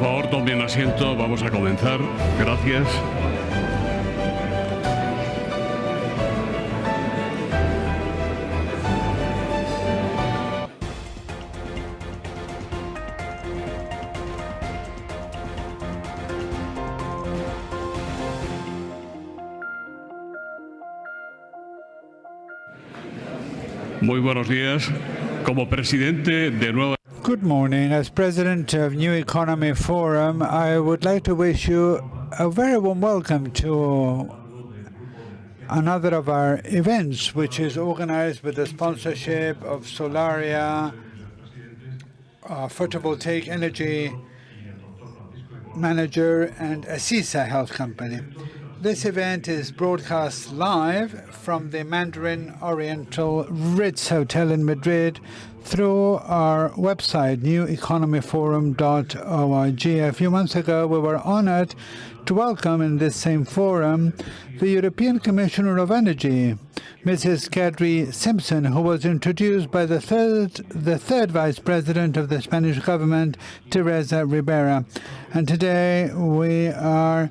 favor, tomen asiento. Vamos a comenzar. Gracias. Muy buenos días. Como presidente de Nueva Good morning. As President of New Economy Forum, I would like to wish you a very warm welcome to another of our events, which is organized with the sponsorship of Solaria, a photovoltaic energy manager, and Assisa Health Company. This event is broadcast live from the Mandarin Oriental Ritz Hotel in Madrid through our website, neweconomyforum.org. A few months ago, we were honored to welcome in this same forum the European Commissioner of Energy, Mrs. Kadri Simpson, who was introduced by the third Vice President of the Spanish government, Teresa Ribera. And today we are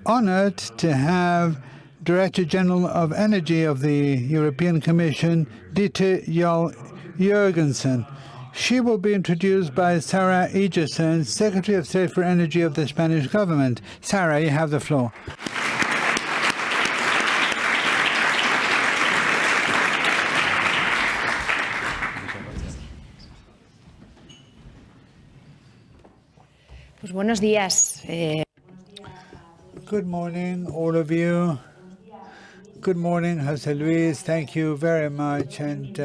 honored to have Director General of Energy of the European Commission, Ditte Juul Joergensen. She will be introduced by Sarah Egerson, Secretary of State for Energy of the Spanish government. Sarah, you have the floor. Pues buenos días. Good morning, all of you. Good morning, Jose Luis. Thank you very much. And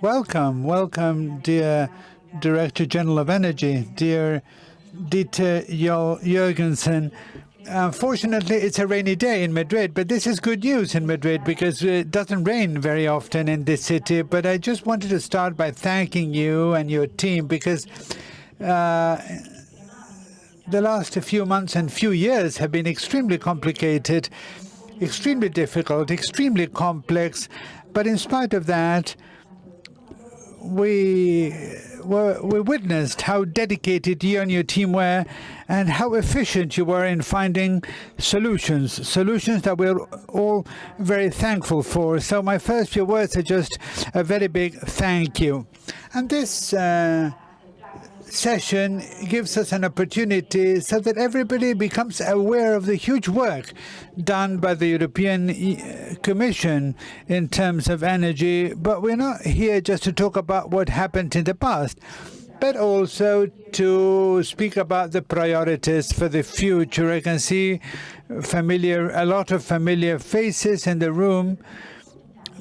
welcome, dear Director General of Energy, dear Ditte Juul Joergensen. Unfortunately, it's a rainy day in Madrid, but this is good news in Madrid because it doesn't rain very often in this city. But I just wanted to start by thanking you and your team because the last few months and few years have been extremely complicated, extremely difficult, extremely complex. But in spite of that, we witnessed how dedicated you and your team were and how efficient you were in finding solutions that we're all very thankful for. So my first few words are just a very big thank you. And this session gives us an opportunity so that everybody becomes aware of the huge work done by the European Commission in terms of energy. But we're not here just to talk about what happened in the past, but also to speak about the priorities for the future. I can see a lot of familiar faces in the room,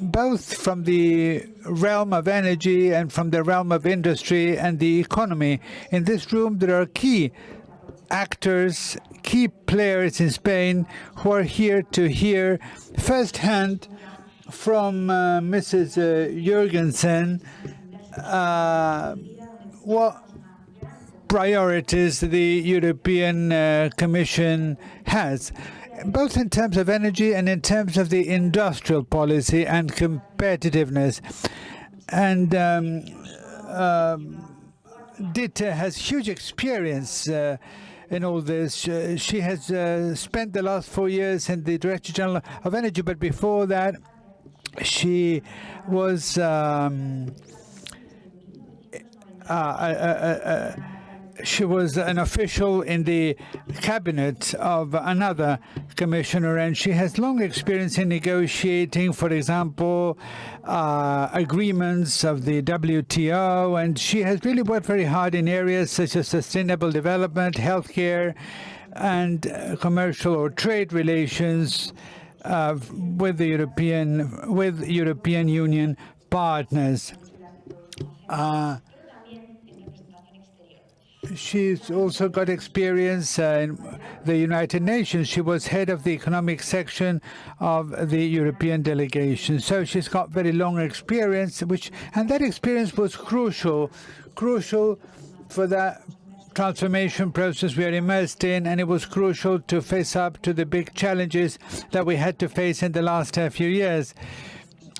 both from the realm of energy and from the realm of industry and the economy. In this room, there are key actors, key players in Spain who are here to hear firsthand from Mrs. Joergensen what priorities the European Commission has, both in terms of energy and in terms of the industrial policy and competitiveness. And Ditte has huge experience in all this. She has spent the last 4 years in the Director General of Energy, but before that, she was an official in the cabinet of another commissioner, and she has long experience in negotiating, for example, agreements of the WTO, and she has really worked very hard in areas such as sustainable development, healthcare, and commercial or trade relations with the European Union partners. She's also got experience in the United Nations. She was head of the economic section of the European delegation. So she's got very long experience, and that experience was crucial for that transformation process we are immersed in, and it was crucial to face up to the big challenges that we had to face in the last few years.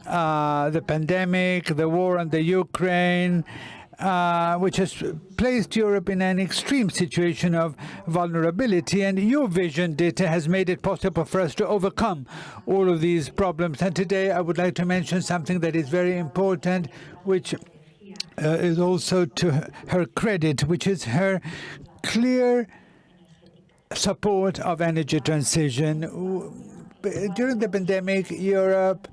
The pandemic, the war on the Ukraine, which has placed Europe in an extreme situation of vulnerability. And your vision, Ditte, has made it possible for us to overcome all of these problems. And today I would like to mention something that is very important, which is also to her credit, which is her clear support of energy transition. During the pandemic, Europe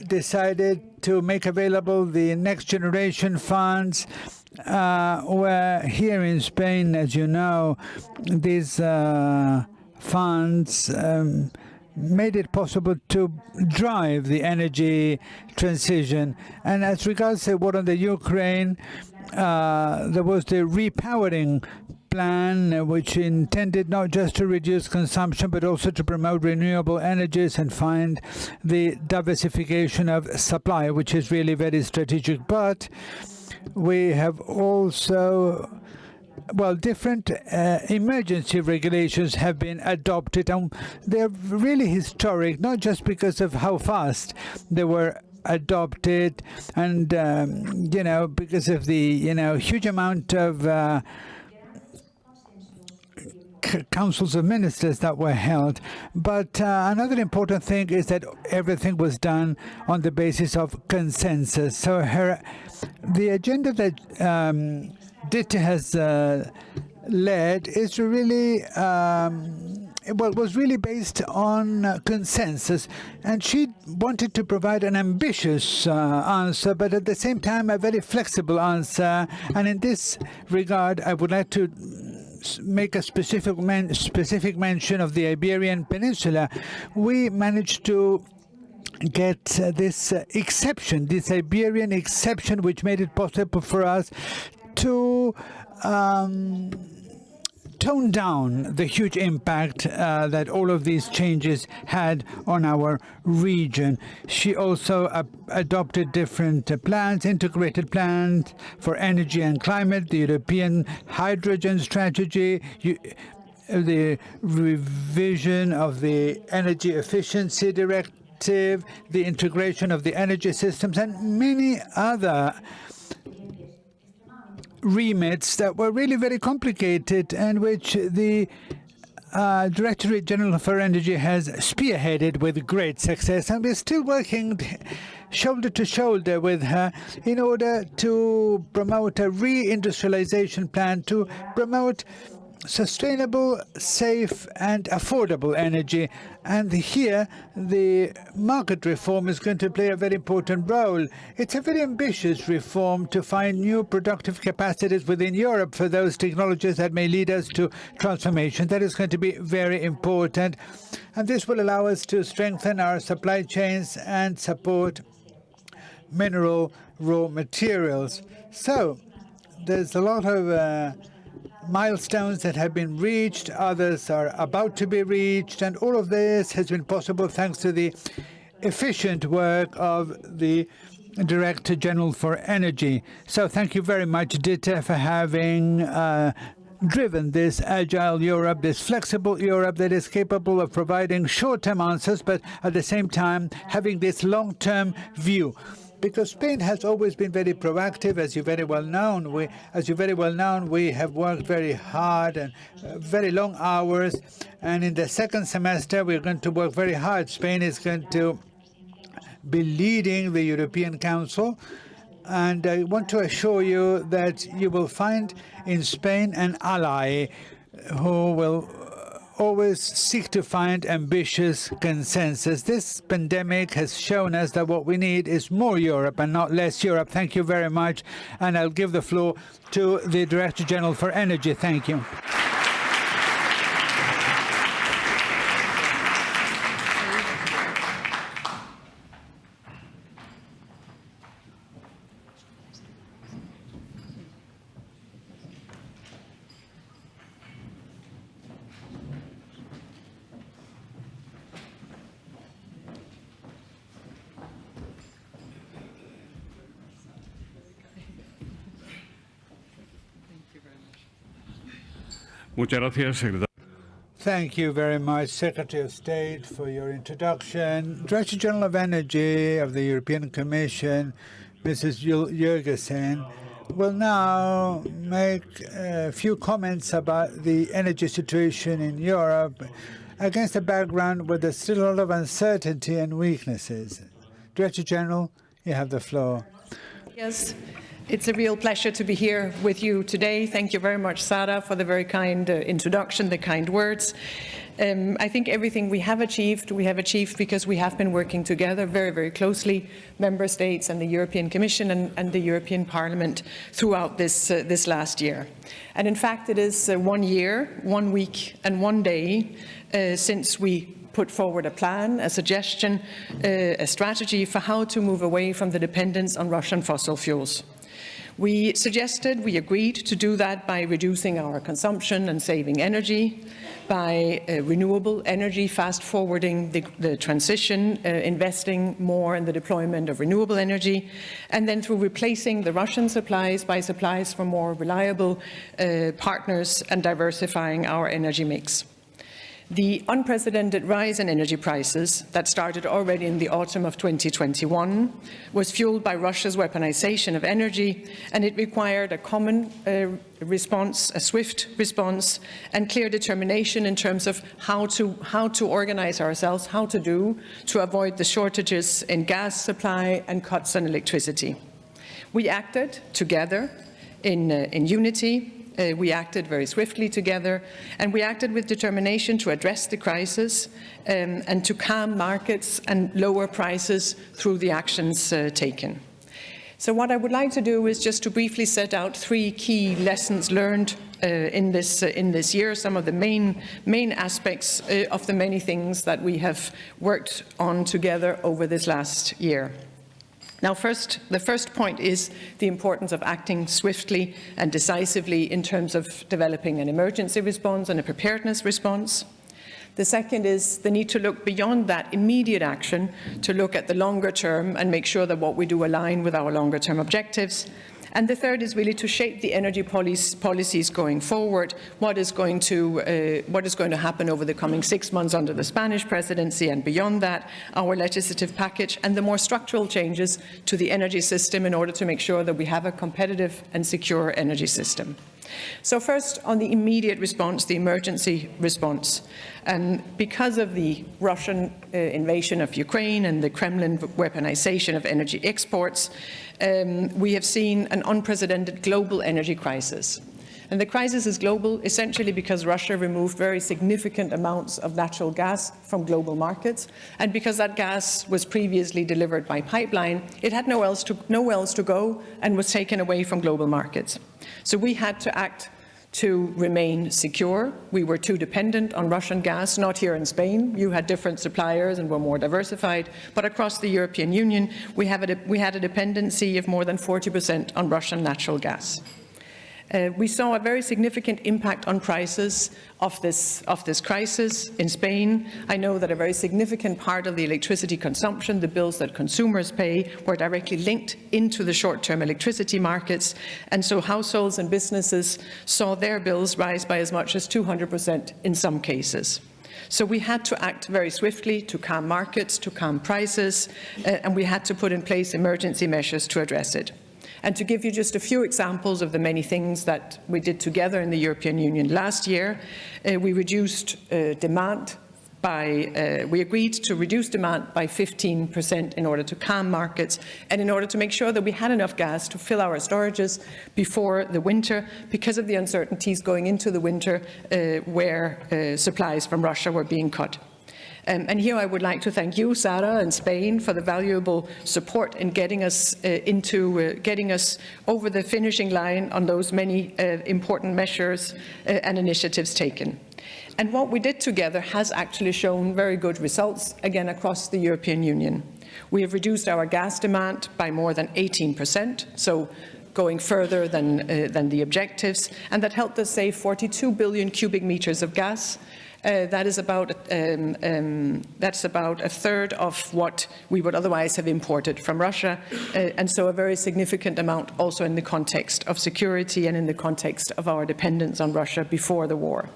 decided to make available the next generation funds, where here in Spain, as you know, these funds made it possible to drive the energy transition. And as regards the war on the Ukraine, there was the repowering plan, which intended not just to reduce consumption, but also to promote renewable energies and find the diversification of supply, which is really very strategic. But we have also, well, different emergency regulations have been adopted, and they're really historic, not just because of how fast they were adopted and, because of the, huge amount of councils of ministers that were held. But another important thing is that everything was done on the basis of consensus. So the agenda that Ditte has led is really was really based on consensus, and she wanted to provide an ambitious answer, but at the same time a very flexible answer. And in this regard, I would like to make a specific mention of the Iberian Peninsula. We managed to get this exception, this Iberian exception, which made it possible for us to tone down the huge impact that all of these changes had on our region. She also adopted different plans, integrated plans for energy and climate, the European hydrogen strategy, the revision of the energy efficiency directive, the integration of the energy systems, and many other remits that were really very complicated, and which the Directorate General for Energy has spearheaded with great success. And we're still working shoulder to shoulder with her in order to promote a reindustrialization plan, to promote sustainable, safe and affordable energy. And here the market reform is going to play a very important role. It's a very ambitious reform to find new productive capacities within Europe for those technologies that may lead us to transformation. That is going to be very important, and this will allow us to strengthen our supply chains and support mineral raw materials. So there's a lot of milestones that have been reached, others are about to be reached, and all of this has been possible thanks to the efficient work of the Director General for Energy. So thank you very much, Ditte, for having driven this agile Europe, this flexible Europe that is capable of providing short-term answers, but at the same time having this long-term view. Because Spain has always been very proactive, as you very well know. We have worked very hard and very long hours. And in the second semester, we're going to work very hard. Spain is going to be leading the European Council. And I want to assure you that you will find in Spain an ally who will always seek to find ambitious consensus. This pandemic has shown us that what we need is more Europe and not less Europe. Thank you very much. And I'll give the floor to the Director General for Energy. Thank you. Muchas gracias, secretario. Thank you very much, Secretary of State, for your introduction. Director General of Energy of the European Commission, Mrs. Juul Joergensen, will now make a few comments about the energy situation in Europe against a background where there's still a lot of uncertainty and weaknesses. Director General, you have the floor. Yes, it's a real pleasure to be here with you today. Thank you very much, Sara, for the very kind introduction, the kind words. I think everything we have achieved because we have been working together very, very closely, Member States and the European Commission and the European Parliament throughout this last year. And in fact, it is 1 year, 1 week and 1 day since we put forward a plan, a suggestion, a strategy for how to move away from the dependence on Russian fossil fuels. We agreed to do that by reducing our consumption and saving energy, by renewable energy, fast-forwarding the transition, investing more in the deployment of renewable energy, and then through replacing the Russian supplies by supplies from more reliable partners and diversifying our energy mix. The unprecedented rise in energy prices that started already in the autumn of 2021 was fueled by Russia's weaponization of energy, and it required a common response, a swift response, and clear determination in terms of how to organize ourselves, to avoid the shortages in gas supply and cuts in electricity. We acted together in unity. We acted very swiftly together, and we acted with determination to address the crisis and to calm markets and lower prices through the actions taken. So what I would like to do is just to briefly set out 3 key lessons learned in this year, some of the main aspects of the many things that we have worked on together over this last year. Now, the first point is the importance of acting swiftly and decisively in terms of developing an emergency response and a preparedness response. The second is the need to look beyond that immediate action, to look at the longer term and make sure that what we do align with our longer term objectives. And the third is really to shape the energy policies going forward. What is going to happen over the coming 6 months under the Spanish presidency, and beyond that, our legislative package and the more structural changes to the energy system in order to make sure that we have a competitive and secure energy system. So first, on the immediate response, the emergency response. Because of the Russian invasion of Ukraine and the Kremlin weaponization of energy exports, we have seen an unprecedented global energy crisis. And the crisis is global essentially because Russia removed very significant amounts of natural gas from global markets, and because that gas was previously delivered by pipeline, it had nowhere else to go and was taken away from global markets. So we had to act to remain secure. We were too dependent on Russian gas, not here in Spain. You had different suppliers and were more diversified, but across the European Union, we had a dependency of more than 40% on Russian natural gas. We saw a very significant impact on prices of this crisis in Spain. I know that a very significant part of the electricity consumption, the bills that consumers pay, were directly linked into the short-term electricity markets, and so households and businesses saw their bills rise by as much as 200% in some cases. So we had to act very swiftly to calm markets, to calm prices, and we had to put in place emergency measures to address it. And to give you just a few examples of the many things that we did together in the European Union last year, we reduced demand we agreed to reduce demand by 15% in order to calm markets and in order to make sure that we had enough gas to fill our storages before the winter, because of the uncertainties going into the winter where supplies from Russia were being cut. And here I would like to thank you, Sara, and Spain for the valuable support in getting us over the finishing line on those many important measures and initiatives taken. And what we did together has actually shown very good results, again, across the European Union. We have reduced our gas demand by more than 18%, so going further than the objectives, and that helped us save 42 billion cubic meters of gas. That's about a third of what we would otherwise have imported from Russia, and so a very significant amount also in the context of security and in the context of our dependence on Russia before the war.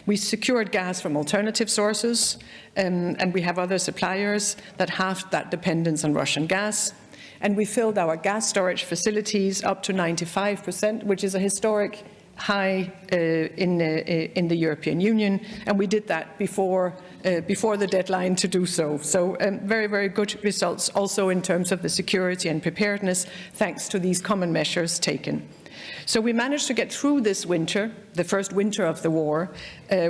We secured gas from alternative sources, and we have other suppliers that have that dependence on Russian gas. And we filled our gas storage facilities up to 95%, which is a historic high in the European Union, and we did that before the deadline to do so. So very, very good results also in terms of the security and preparedness, thanks to these common measures taken. So we managed to get through this winter, the first winter of the war,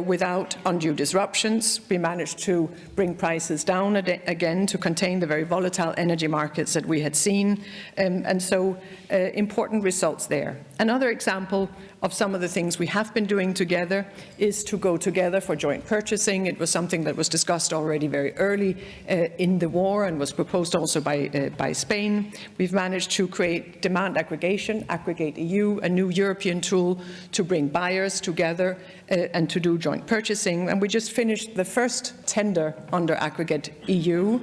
without undue disruptions. We managed to bring prices down again to contain the very volatile energy markets that we had seen, and so important results there. Another example of some of the things we have been doing together is to go together for joint purchasing. It was something that was discussed already very early in the war and was proposed also by Spain. We've managed to create demand aggregation, Aggregate EU, a new European tool to bring buyers together and to do joint purchasing. And we just finished the first tender under Aggregate EU,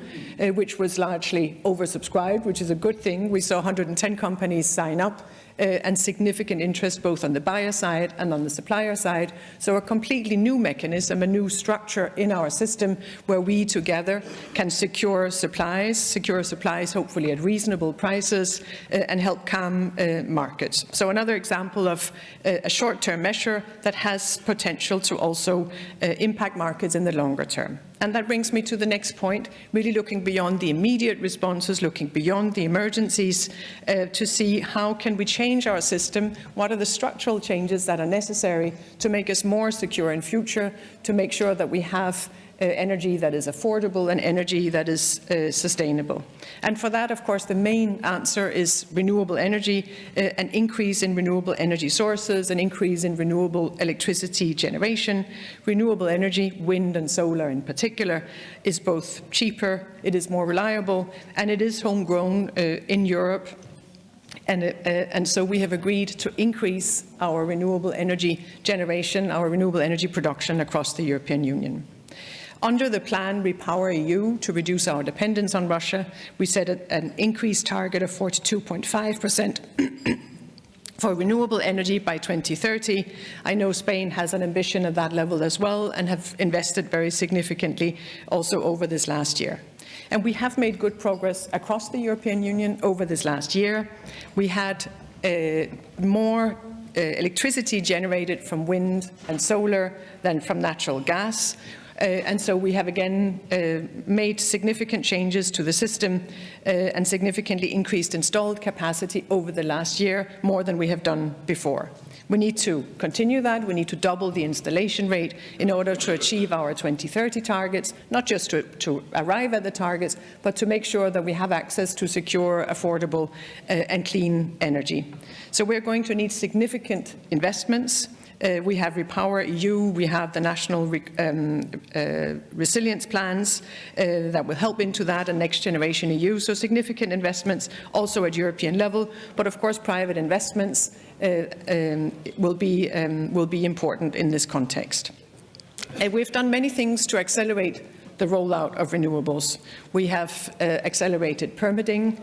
which was largely oversubscribed, which is a good thing. We saw 110 companies sign up and significant interest both on the buyer side and on the supplier side. So a completely new mechanism, a new structure in our system where we together can secure supplies hopefully at reasonable prices and help calm markets. So another example of a short-term measure that has potential to also impact markets in the longer term. And that brings me to the next point, really looking beyond the immediate responses, looking beyond the emergencies to see how can we change our system, what are the structural changes that are necessary to make us more secure in future, to make sure that we have energy that is affordable and energy that is sustainable. And for that, of course, the main answer is renewable energy, an increase in renewable energy sources, an increase in renewable electricity generation. Renewable energy, wind and solar in particular, is both cheaper, it is more reliable, and it is homegrown in Europe. And so we have agreed to increase our renewable energy generation, our renewable energy production across the European Union. Under the plan Repower EU, to reduce our dependence on Russia, we set an increased target of 42.5% for renewable energy by 2030. I know Spain has an ambition at that level as well and have invested very significantly also over this last year. And we have made good progress across the European Union over this last year. We had more electricity generated from wind and solar than from natural gas. And so we have again made significant changes to the system and significantly increased installed capacity over the last year, more than we have done before. We need to continue that. We need to double the installation rate in order to achieve our 2030 targets, not just to arrive at the targets, but to make sure that we have access to secure, affordable and clean energy. So we're going to need significant investments. We have Repower EU, we have the national resilience plans that will help into that, and Next Generation EU, so significant investments also at European level, but of course private investments will be important in this context. We've done many things to accelerate the rollout of renewables. We have accelerated permitting,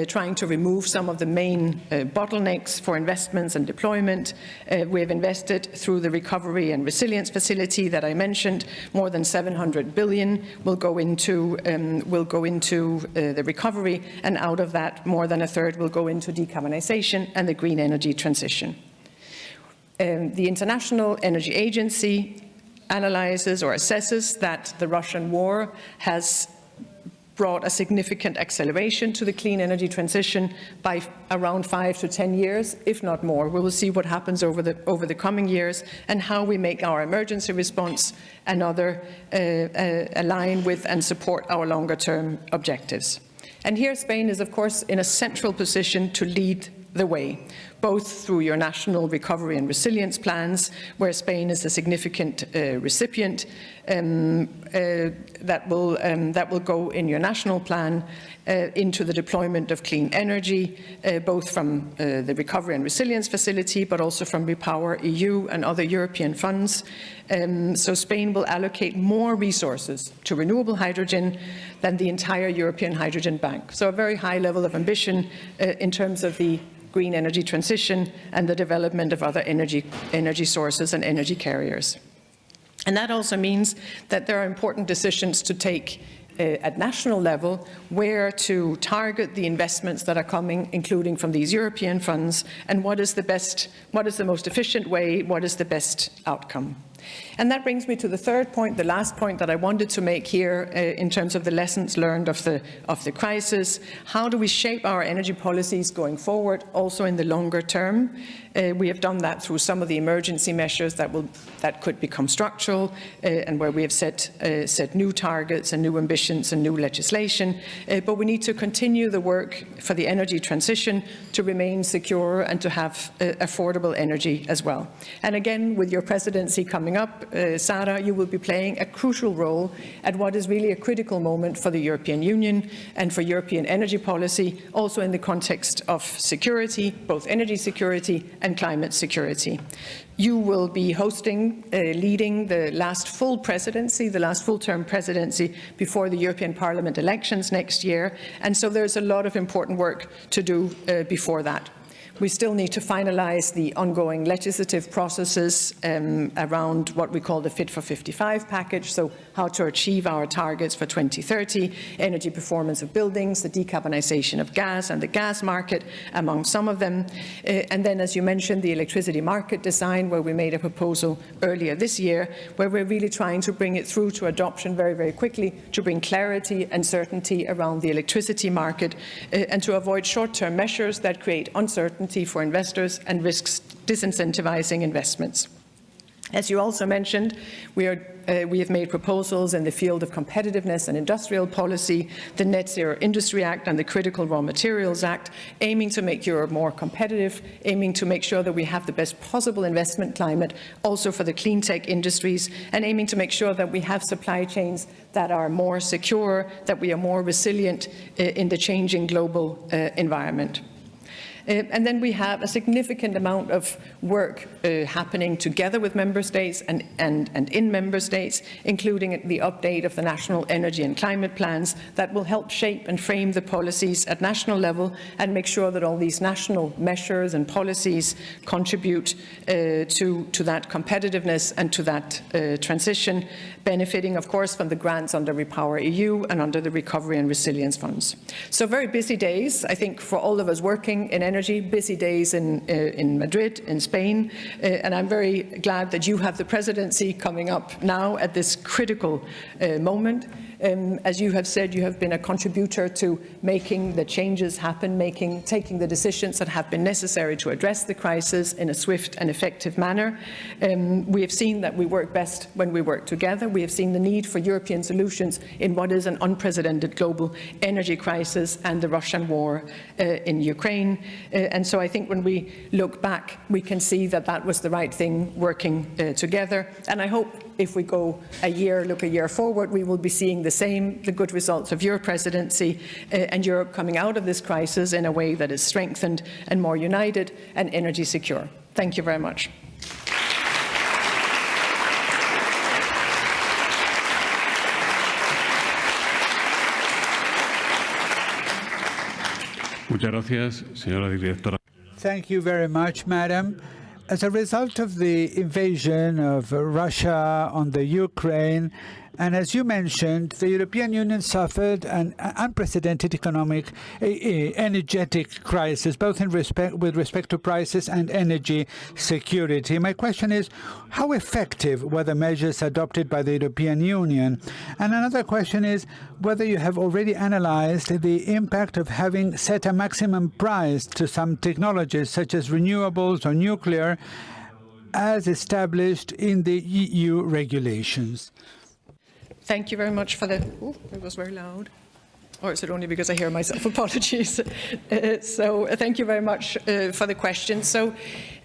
trying to remove some of the main bottlenecks for investments and deployment. We have invested through the Recovery and Resilience Facility that I mentioned. More than 700 billion will go into the recovery, and out of that, more than a third will go into decarbonization and the green energy transition. The International Energy Agency analyzes or assesses that the Russian war has brought a significant acceleration to the clean energy transition by around 5 to 10 years, if not more. We will see what happens over the coming years and how we make our emergency response and other align with and support our longer-term objectives. And here Spain is, of course, in a central position to lead the way, both through your national recovery and resilience plans, where Spain is a significant recipient that will go in your national plan into the deployment of clean energy, both from the Recovery and Resilience Facility, but also from Repower EU and other European funds. So Spain will allocate more resources to renewable hydrogen than the entire European Hydrogen Bank. So a very high level of ambition in terms of the green energy transition and the development of other energy sources and energy carriers. And that also means that there are important decisions to take at national level where to target the investments that are coming, including from these European funds, and what is the most efficient way, what is the best outcome. And that brings me to the third point, the last point that I wanted to make here in terms of the lessons learned of the crisis. How do we shape our energy policies going forward, also in the longer term? We have done that through some of the emergency measures that could become structural, and where we have set new targets and new ambitions and new legislation. But we need to continue the work for the energy transition to remain secure and to have affordable energy as well. And again, with your presidency coming up, Sara, you will be playing a crucial role at what is really a critical moment for the European Union and for European energy policy, also in the context of security, both energy security and climate security. You will be leading the last full presidency, the last full-term presidency before the European Parliament elections next year, and so there's a lot of important work to do before that. We still need to finalise the ongoing legislative processes around what we call the Fit for 55 package, so how to achieve our targets for 2030, energy performance of buildings, the decarbonisation of gas and the gas market, among some of them. And then, as you mentioned, the electricity market design, where we made a proposal earlier this year, where we're really trying to bring it through to adoption very, very quickly, to bring clarity and certainty around the electricity market, and to avoid short-term measures that create uncertainty for investors and risks disincentivizing investments. As you also mentioned, we have made proposals in the field of competitiveness and industrial policy, the Net Zero Industry Act and the Critical Raw Materials Act, aiming to make Europe more competitive, aiming to make sure that we have the best possible investment climate also for the clean tech industries, and aiming to make sure that we have supply chains that are more secure, that we are more resilient in the changing global environment. And then we have a significant amount of work happening together with member states and in member states, including the update of the national energy and climate plans that will help shape and frame the policies at national level and make sure that all these national measures and policies contribute to that competitiveness and to that transition, benefiting, of course, from the grants under Repower EU and under the Recovery and Resilience Funds. So very busy days, I think, for all of us working in energy, busy days in Madrid, in Spain, and I'm very glad that you have the presidency coming up now at this critical moment. As you have said, you have been a contributor to making the changes happen, taking the decisions that have been necessary to address the crisis in a swift and effective manner. We have seen that we work best when we work together. We have seen the need for European solutions in what is an unprecedented global energy crisis and the Russian war in Ukraine. And so I think when we look back, we can see that that was the right thing, working together. And I hope if we look a year forward, we will be seeing the good results of your presidency and Europe coming out of this crisis in a way that is strengthened and more united and energy secure. Thank you very much. Muchas gracias, señora directora. Thank you very much, Madam. As a result of the invasion of Russia on the Ukraine, and as you mentioned, the European Union suffered an unprecedented economic, energetic crisis, both with respect to prices and energy security. My question is, how effective were the measures adopted by the European Union? And another question is whether you have already analyzed the impact of having set a maximum price to some technologies, such as renewables or nuclear, as established in the EU regulations. Thank you very much for the... Oh, it was very loud. Or is it only because I hear myself? Apologies. So thank you very much for the question. So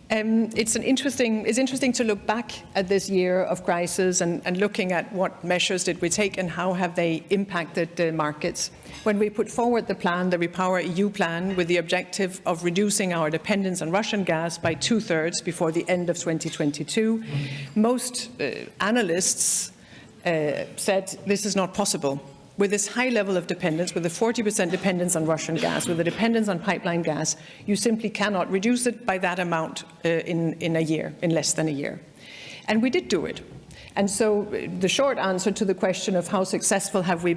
it's interesting to look back at this year of crisis and looking at what measures did we take and how have they impacted the markets. When we put forward the plan, the Repower EU plan, with the objective of reducing our dependence on Russian gas by 2/3 before the end of 2022, most analysts said this is not possible. With this high level of dependence, with a 40% dependence on Russian gas, with a dependence on pipeline gas, you simply cannot reduce it by that amount in a year, in less than a year. And we did do it. And so the short answer to the question of how successful have we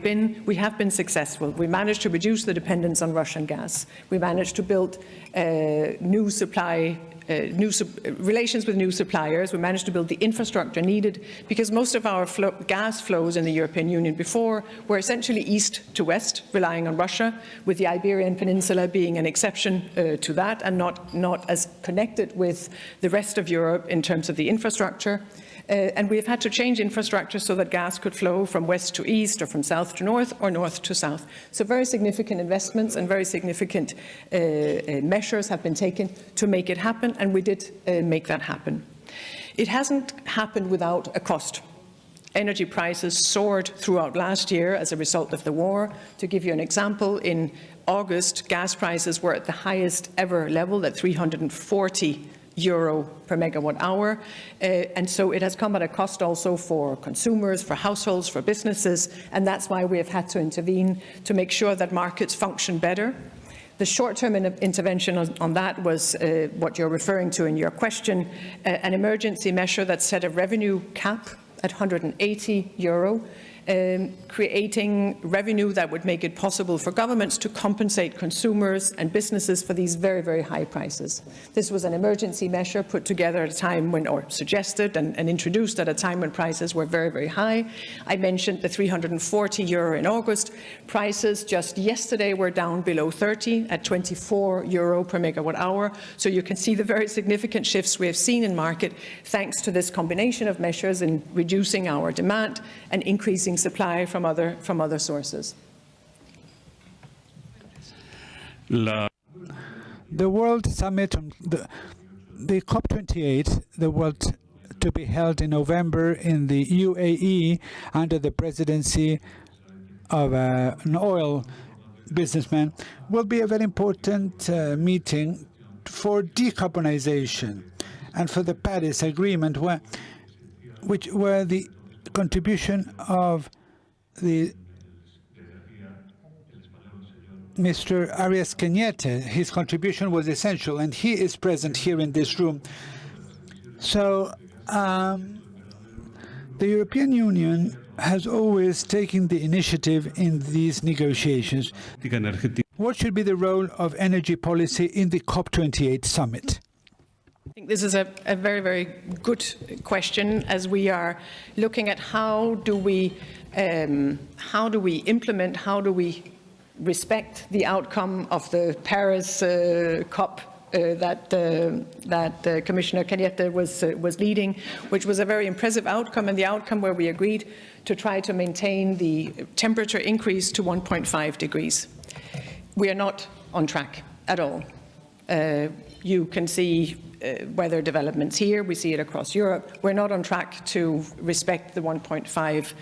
have been successful. We managed to reduce the dependence on Russian gas. We managed to build new relations with new suppliers. We managed to build the infrastructure needed, because most of our gas flows in the European Union before were essentially east to west, relying on Russia, with the Iberian Peninsula being an exception to that, and not as connected with the rest of Europe in terms of the infrastructure. And we've had to change infrastructure so that gas could flow from west to east, or from south to north, or north to south. So very significant investments and very significant measures have been taken to make it happen, and we did make that happen. It hasn't happened without a cost. Energy prices soared throughout last year as a result of the war. To give you an example, in August, gas prices were at the highest ever level, at €340 per megawatt hour, and so it has come at a cost also for consumers, for households, for businesses, and that's why we have had to intervene to make sure that markets function better. The short-term intervention on that was what you're referring to in your question, an emergency measure that set a revenue cap at €180, creating revenue that would make it possible for governments to compensate consumers and businesses for these very, very high prices. This was an emergency measure put together at a time when, or suggested and introduced at a time when prices were very, very high. I mentioned the €340 in August. Prices just yesterday were down below 30 at €24 per megawatt hour. So you can see the very significant shifts we have seen in market thanks to this combination of measures in reducing our demand and increasing supply from other sources. The World Summit, the COP28, the World to be held in November in the UAE under the presidency of an oil businessman, will be a very important meeting for decarbonization and for the Paris Agreement, where the contribution of the Mr. Arias Cañete, his contribution was essential, and he is present here in this room. So the European Union has always taken the initiative in these negotiations. What should be the role of energy policy in the COP28 summit? I think this is a very, very good question, as we are looking at how do we implement, how do we respect the outcome of the Paris COP that Commissioner Cañete was leading, which was a very impressive outcome, and the outcome where we agreed to try to maintain the temperature increase to 1.5 degrees. We are not on track at all. You can see weather developments here. We see it across Europe. We're not on track to respect the 1.5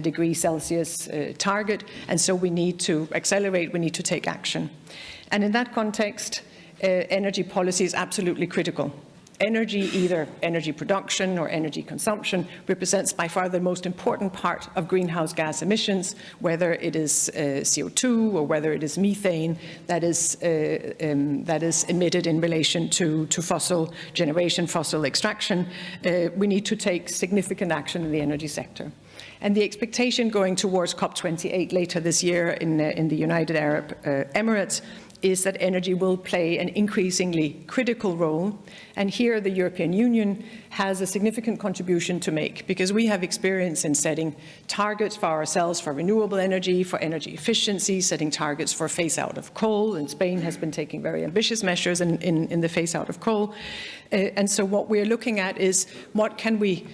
degrees Celsius target, and so we need to accelerate. We need to take action. And in that context, energy policy is absolutely critical. Energy, either energy production or energy consumption, represents by far the most important part of greenhouse gas emissions, whether it is CO2 or whether it is methane that is emitted in relation to fossil generation, fossil extraction. We need to take significant action in the energy sector. And the expectation going towards COP28 later this year in the United Arab Emirates is that energy will play an increasingly critical role. And here the European Union has a significant contribution to make, because we have experience in setting targets for ourselves for renewable energy, for energy efficiency, setting targets for phase out of coal, and Spain has been taking very ambitious measures in the phase out of coal. And so what we're looking at is what can we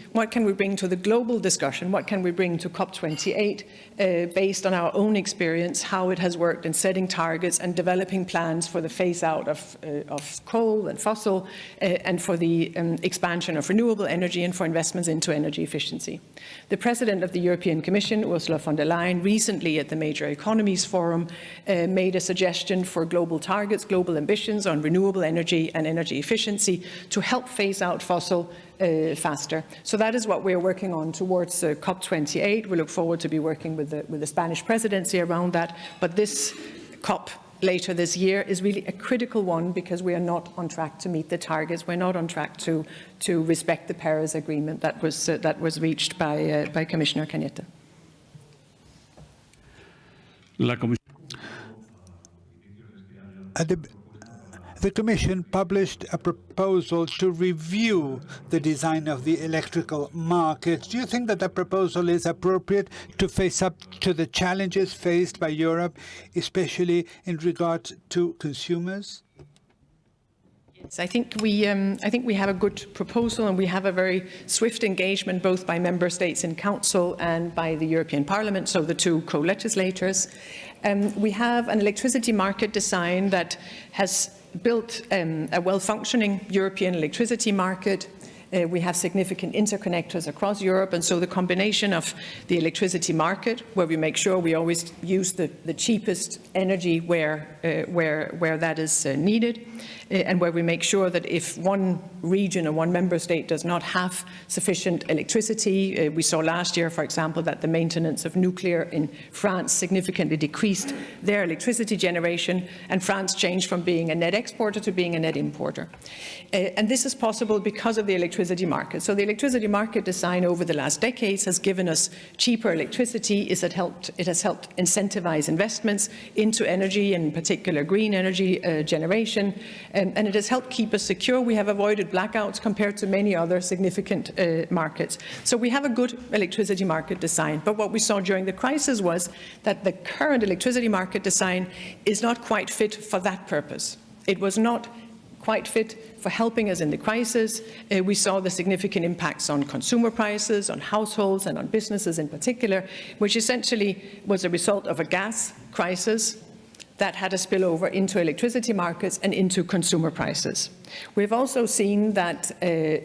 bring to the global discussion, what can we bring to COP28 based on our own experience, how it has worked in setting targets and developing plans for the phase out of coal and fossil, and for the expansion of renewable energy and for investments into energy efficiency. The President of the European Commission, Ursula von der Leyen, recently at the Major Economies Forum made a suggestion for global targets, global ambitions on renewable energy and energy efficiency to help phase out fossil faster. So that is what we're working on towards COP28. We look forward to be working with the Spanish presidency around that. But this COP later this year is really a critical one because we are not on track to meet the targets. We're not on track to respect the Paris Agreement that was reached by Commissioner Cañete. The Commission published a proposal to review the design of the electrical market. Do you think that the proposal is appropriate to face up to the challenges faced by Europe, especially in regard to consumers? Yes, I think we have a good proposal, and we have a very swift engagement both by member states in Council and by the European Parliament, so the two co-legislators. We have an electricity market design that has built a well-functioning European electricity market. We have significant interconnectors across Europe, and so the combination of the electricity market, where we make sure we always use the cheapest energy where that is needed, and where we make sure that if one region or one member state does not have sufficient electricity, we saw last year, for example, that the maintenance of nuclear in France significantly decreased their electricity generation, and France changed from being a net exporter to being a net importer. And this is possible because of the electricity market. So the electricity market design over the last decades has given us cheaper electricity. It has helped incentivize investments into energy, in particular green energy generation, and it has helped keep us secure. We have avoided blackouts compared to many other significant markets. So we have a good electricity market design. But what we saw during the crisis was that the current electricity market design is not quite fit for that purpose. It was not quite fit for helping us in the crisis. We saw the significant impacts on consumer prices, on households and on businesses in particular, which essentially was a result of a gas crisis that had a spillover into electricity markets and into consumer prices. We've also seen that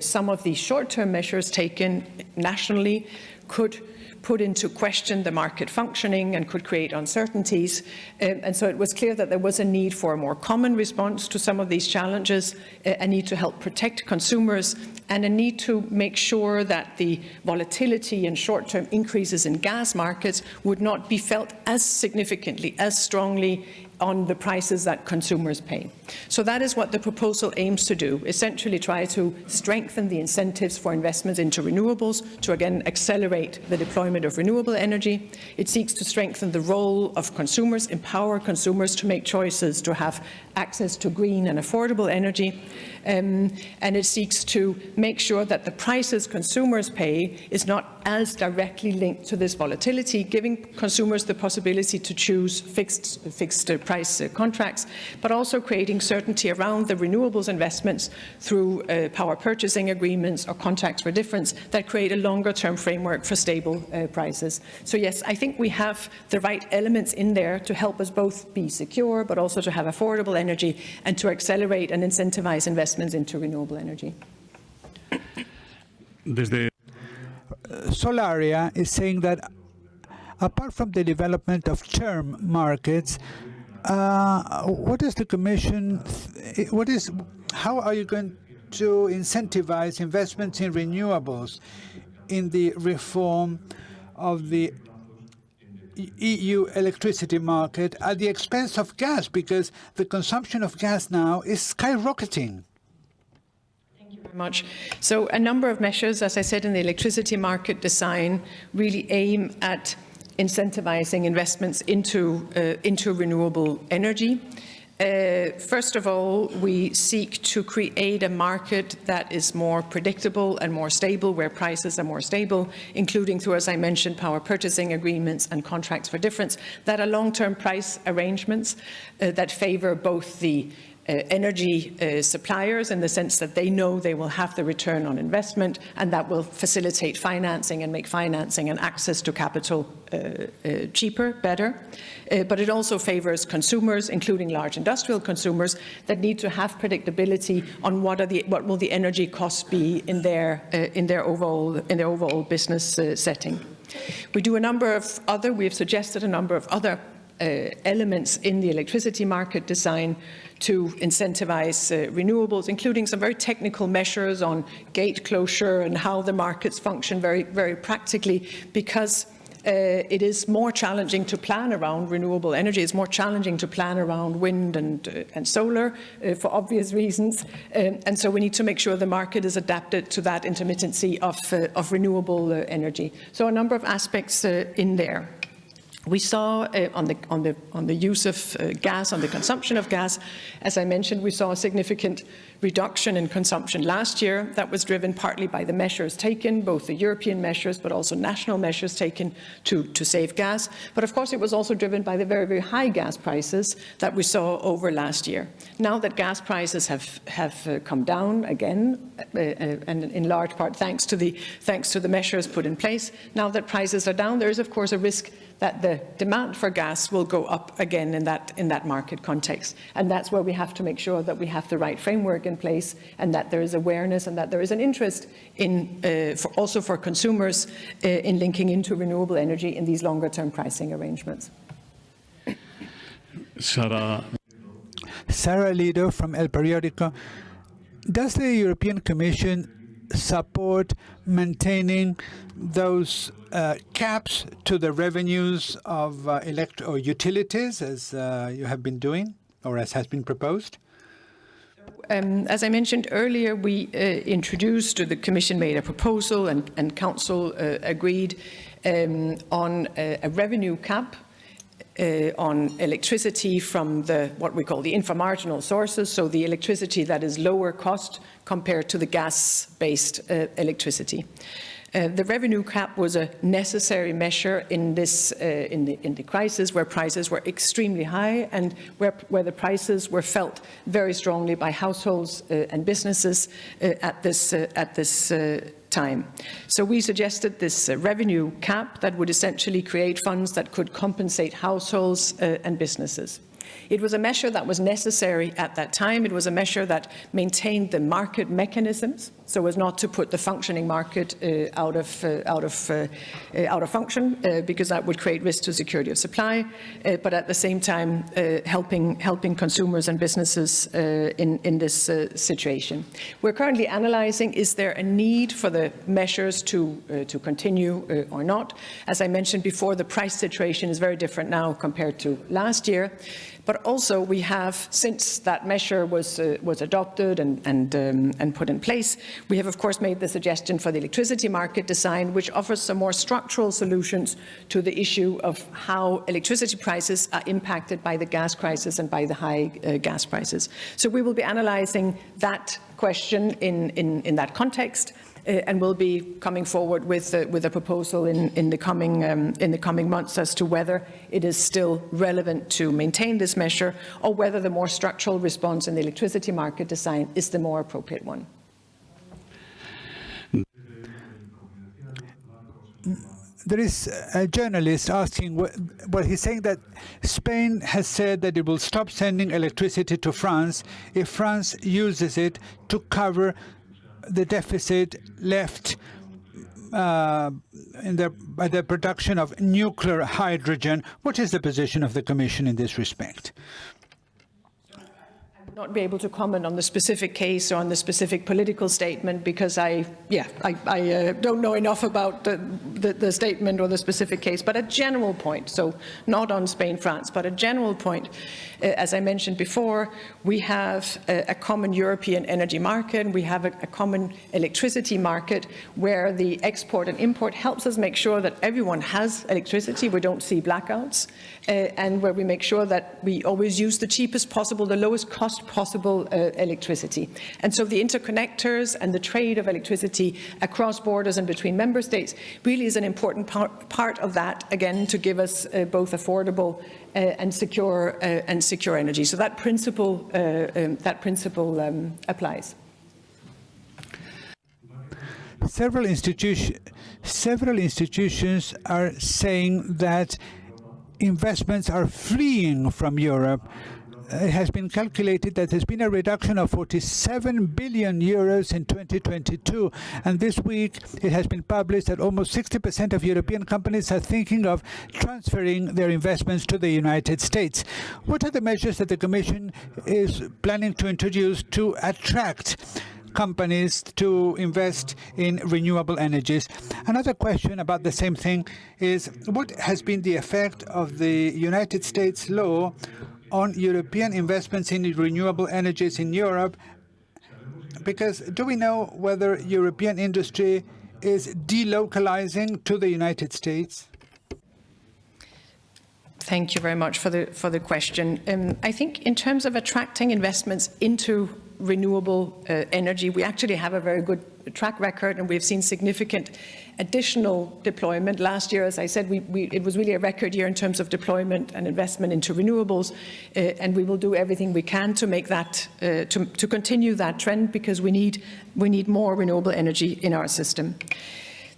some of the short-term measures taken nationally could put into question the market functioning and could create uncertainties. And so it was clear that there was a need for a more common response to some of these challenges, a need to help protect consumers, and a need to make sure that the volatility and short-term increases in gas markets would not be felt as significantly, as strongly on the prices that consumers pay. So that is what the proposal aims to do, essentially try to strengthen the incentives for investments into renewables to again accelerate the deployment of renewable energy. It seeks to strengthen the role of consumers, empower consumers to make choices, to have access to green and affordable energy. And it seeks to make sure that the prices consumers pay is not as directly linked to this volatility, giving consumers the possibility to choose fixed price contracts, but also creating certainty around the renewables investments through power purchasing agreements or contracts for difference that create a longer-term framework for stable prices. So yes, I think we have the right elements in there to help us both be secure, but also to have affordable energy and to accelerate and incentivize investments into renewable energy. Solaria is saying that apart from the development of term markets, what is the Commission, how are you going to incentivize investments in renewables in the reform of the EU electricity market at the expense of gas, because the consumption of gas now is skyrocketing? Thank you very much. So a number of measures, as I said, in the electricity market design really aim at incentivizing investments into renewable energy. First of all, we seek to create a market that is more predictable and more stable, where prices are more stable, including through, as I mentioned, power purchasing agreements and contracts for difference that are long-term price arrangements that favor both the energy suppliers in the sense that they know they will have the return on investment, and that will facilitate financing and make financing and access to capital cheaper, better. But it also favors consumers, including large industrial consumers, that need to have predictability on what will the energy costs be in their overall business setting. We have suggested a number of other elements in the electricity market design to incentivize renewables, including some very technical measures on gate closure and how the markets function very, very practically, because it is more challenging to plan around renewable energy. It's more challenging to plan around wind and solar for obvious reasons. And so we need to make sure the market is adapted to that intermittency of renewable energy. So a number of aspects in there. We saw on the use of gas, on the consumption of gas, as I mentioned, we saw a significant reduction in consumption last year. That was driven partly by the measures taken, both the European measures but also national measures taken to save gas. But of course it was also driven by the very, very high gas prices that we saw over last year. Now that gas prices have come down again, and in large part thanks to the measures put in place, now that prices are down, there is of course a risk that the demand for gas will go up again in that market context. And that's where we have to make sure that we have the right framework in place, and that there is awareness and that there is an interest in, also for consumers, in linking into renewable energy in these longer-term pricing arrangements. Sarah Lido from El Periódico. Does the European Commission support maintaining those caps to the revenues of utilities, as you have been doing, or as has been proposed? As I mentioned earlier, we introduced, the Commission made a proposal and Council agreed on a revenue cap on electricity from what we call the inframarginal sources, so the electricity that is lower cost compared to the gas-based electricity. The revenue cap was a necessary measure in this in the crisis, where prices were extremely high and where the prices were felt very strongly by households and businesses at this time. So we suggested this revenue cap that would essentially create funds that could compensate households and businesses. It was a measure that was necessary at that time. It was a measure that maintained the market mechanisms, so as not to put the functioning market out of function, because that would create risk to security of supply, but at the same time helping consumers and businesses in this situation. We're currently analysing, is there a need for the measures to continue or not? As I mentioned before, the price situation is very different now compared to last year. But also we have, since that measure was adopted and put in place, we have of course made the suggestion for the electricity market design, which offers some more structural solutions to the issue of how electricity prices are impacted by the gas crisis and by the high gas prices. So we will be analysing that question in that context. And we'll be coming forward with a proposal in the coming months as to whether it is still relevant to maintain this measure, or whether the more structural response in the electricity market design is the more appropriate one. There is a journalist asking, well, he's saying that Spain has said that it will stop sending electricity to France if France uses it to cover the deficit left by the production of nuclear hydrogen. What is the position of the Commission in this respect? Not be able to comment on the specific case or on the specific political statement, because I don't know enough about the statement or the specific case. But a general point, so not on Spain-France, but a general point, as I mentioned before, we have a common European energy market. We have a common electricity market where the export and import helps us make sure that everyone has electricity. We don't see blackouts, and where we make sure that we always use the cheapest possible, the lowest cost possible electricity. And so the interconnectors and the trade of electricity across borders and between member states really is an important part of that, again, to give us both affordable and secure energy. So that principle applies. Several institutions are saying that investments are fleeing from Europe. It has been calculated that there's been a reduction of 47 billion euros in 2022, and this week it has been published that almost 60% of European companies are thinking of transferring their investments to the United States. What are the measures that the Commission is planning to introduce to attract companies to invest in renewable energies. Another question about the same thing is, what has been the effect of the United States law on European investments in renewable energies in Europe? Because do we know whether European industry is delocalizing to the United States? Thank you very much for the question. I think in terms of attracting investments into renewable energy, we actually have a very good track record, and we've seen significant additional deployment. Last year, as I said, it was really a record year in terms of deployment and investment into renewables, and we will do everything we can to make that, to continue that trend, because we need more renewable energy in our system.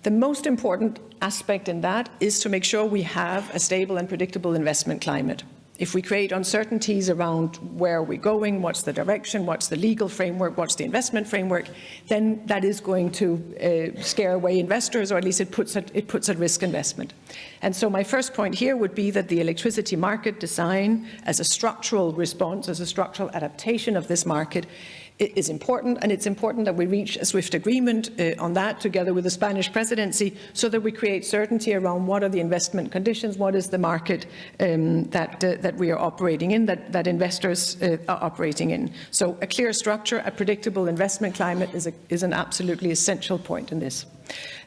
The most important aspect in that is to make sure we have a stable and predictable investment climate. If we create uncertainties around where we're going, what's the direction, what's the legal framework, what's the investment framework, then that is going to scare away investors, or at least it puts at risk investment. And so my first point here would be that the electricity market design as a structural response, as a structural adaptation of this market, is important, and it's important that we reach a swift agreement on that together with the Spanish presidency, so that we create certainty around what are the investment conditions, what is the market that we are operating in, that investors are operating in. So a clear structure, a predictable investment climate is an absolutely essential point in this.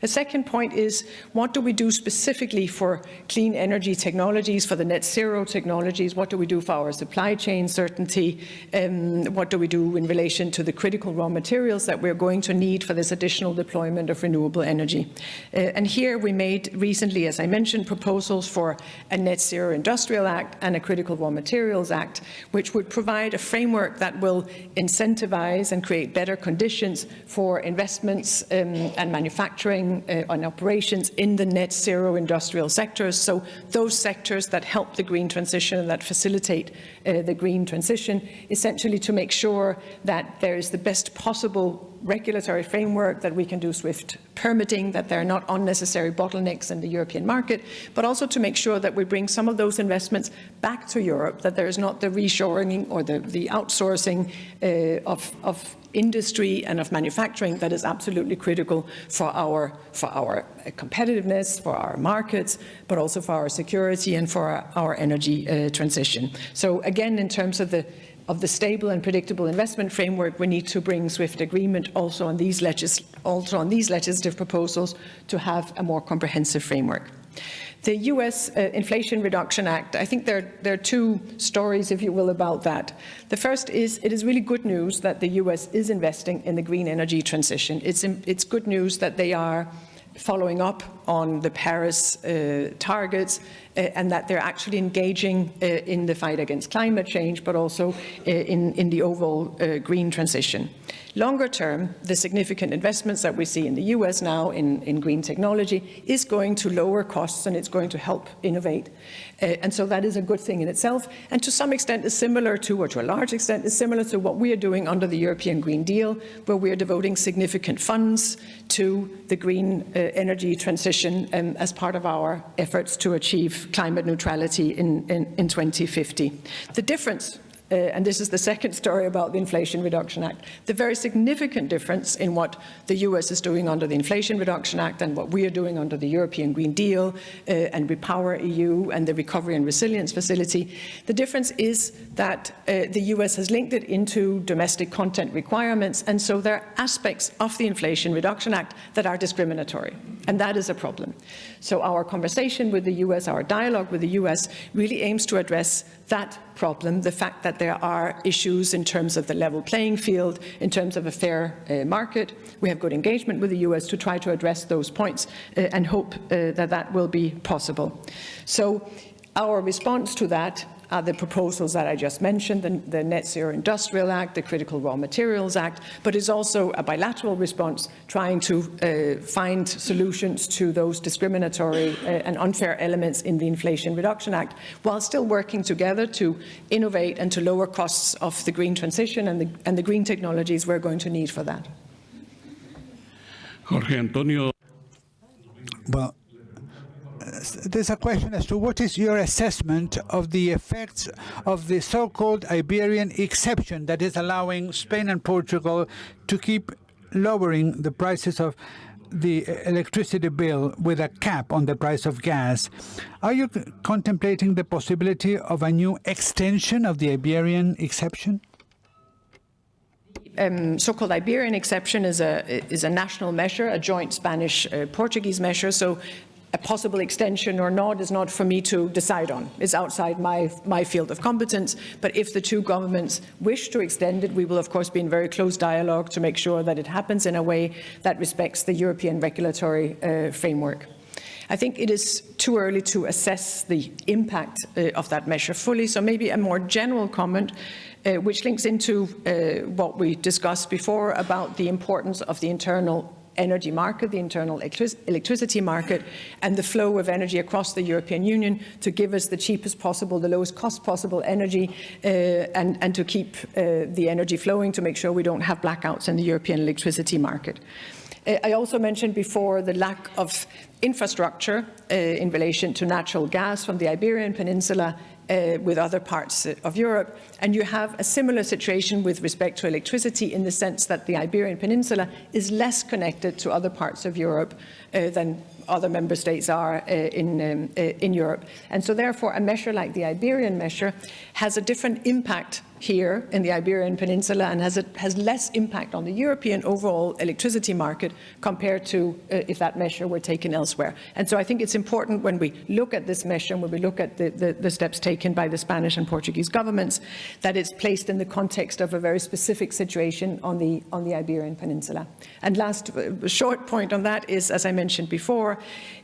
The second point is, what do we do specifically for clean energy technologies, for the net zero technologies? What do we do for our supply chain certainty? What do we do in relation to the critical raw materials that we're going to need for this additional deployment of renewable energy? And here we made recently, as I mentioned, proposals for a Net Zero Industrial Act and a Critical Raw Materials Act, which would provide a framework that will incentivize and create better conditions for investments and manufacturing on operations in the net zero industrial sectors. So those sectors that help the green transition and that facilitate the green transition, essentially to make sure that there is the best possible regulatory framework, that we can do swift permitting, that there are not unnecessary bottlenecks in the European market, but also to make sure that we bring some of those investments back to Europe, that there is not the reshoring or the outsourcing of industry and of manufacturing that is absolutely critical for our competitiveness, for our markets, but also for our security and for our energy transition. So again, in terms of the stable and predictable investment framework, we need to bring swift agreement also on these legislative proposals to have a more comprehensive framework. The US Inflation Reduction Act, I think there are two stories, if you will, about that. The first is, it is really good news that the US is investing in the green energy transition. It's good news that they are following up on the Paris targets and that they're actually engaging in the fight against climate change, but also in the overall green transition. Longer term, the significant investments that we see in the US now in green technology is going to lower costs, and it's going to help innovate. And so that is a good thing in itself, and to some extent is similar to, or to a large extent, is similar to what we are doing under the European Green Deal, where we are devoting significant funds to the green energy transition as part of our efforts to achieve climate neutrality in 2050. The difference, and this is the second story about the Inflation Reduction Act, the very significant difference in what the US is doing under the Inflation Reduction Act and what we are doing under the European Green Deal and Repower EU and the Recovery and Resilience Facility. The difference is that the US has linked it into domestic content requirements, and so there are aspects of the Inflation Reduction Act that are discriminatory, and that is a problem. So our conversation with the US, our dialogue with the US, really aims to address that problem, the fact that there are issues in terms of the level playing field, in terms of a fair market. We have good engagement with the US to try to address those points and hope that that will be possible. So our response to that are the proposals that I just mentioned, the Net Zero Industrial Act, the Critical Raw Materials Act, but it's also a bilateral response trying to find solutions to those discriminatory and unfair elements in the Inflation Reduction Act, while still working together to innovate and to lower costs of the green transition and the green technologies we're going to need for that. Jorge Antonio. Well, there's a question as to what is your assessment of the effects of the so-called Iberian exception that is allowing Spain and Portugal to keep lowering the prices of the electricity bill with a cap on the price of gas. Are you contemplating the possibility of a new extension of the Iberian exception? So-called Iberian exception is a national measure, a joint Spanish-Portuguese measure. So a possible extension or not is not for me to decide on. It's outside my field of competence. But if the two governments wish to extend it, we will, of course, be in very close dialogue to make sure that it happens in a way that respects the European regulatory framework. I think it is too early to assess the impact of that measure fully. So maybe a more general comment, which links into what we discussed before about the importance of the internal energy market, the internal electricity market, and the flow of energy across the European Union to give us the cheapest possible, the lowest cost possible energy, and to keep the energy flowing to make sure we don't have blackouts in the European electricity market. I also mentioned before the lack of infrastructure in relation to natural gas from the Iberian Peninsula with other parts of Europe. And you have a similar situation with respect to electricity in the sense that the Iberian Peninsula is less connected to other parts of Europe than other member states are in Europe. And so therefore a measure like the Iberian measure has a different impact here in the Iberian Peninsula and has less impact on the European overall electricity market compared to if that measure were taken elsewhere. And so I think it's important when we look at this measure, when we look at the steps taken by the Spanish and Portuguese governments, that it's placed in the context of a very specific situation on the Iberian Peninsula. And last short point on that is, as I mentioned before,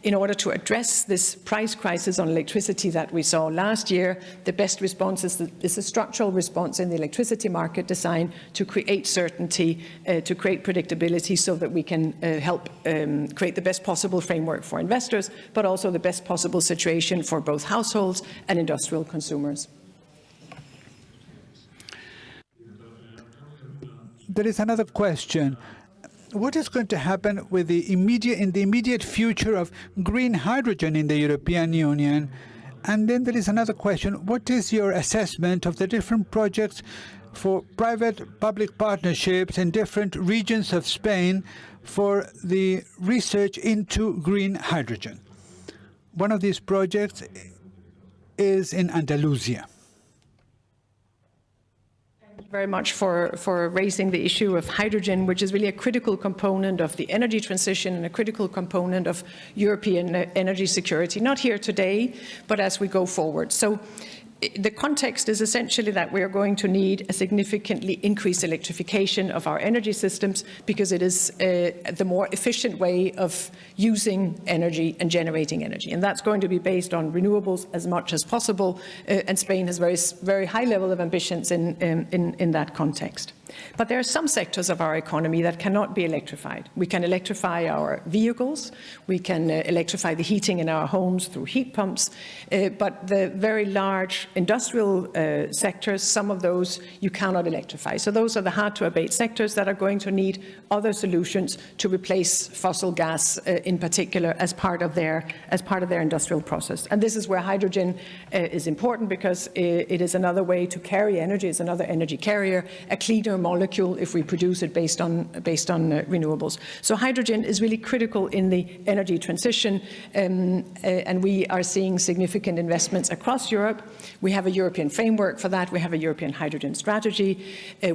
in order to address this price crisis on electricity that we saw last year, the best response is a structural response in the electricity market designed to create certainty, to create predictability so that we can help create the best possible framework for investors, but also the best possible situation for both households and industrial consumers. There is another question. What is going to happen with in the immediate future of green hydrogen in the European Union? And then there is another question. What is your assessment of the different projects for private-public partnerships in different regions of Spain for the research into green hydrogen? One of these projects is in Andalusia. Very much for raising the issue of hydrogen, which is really a critical component of the energy transition and a critical component of European energy security, not here today, but as we go forward. So the context is essentially that we are going to need a significantly increased electrification of our energy systems because it is the more efficient way of using energy and generating energy. And that's going to be based on renewables as much as possible. And Spain has very high level of ambitions in that context. But there are some sectors of our economy that cannot be electrified. We can electrify our vehicles, we can electrify the heating in our homes through heat pumps, but the very large industrial sectors, some of those you cannot electrify. So those are the hard-to-abate sectors that are going to need other solutions to replace fossil gas in particular as part of their industrial process. And this is where hydrogen is important because it is another way to carry energy, it's another energy carrier, a cleaner molecule if we produce it based on renewables. So hydrogen is really critical in the energy transition, and we are seeing significant investments across Europe. We have a European framework for that. We have a European hydrogen strategy.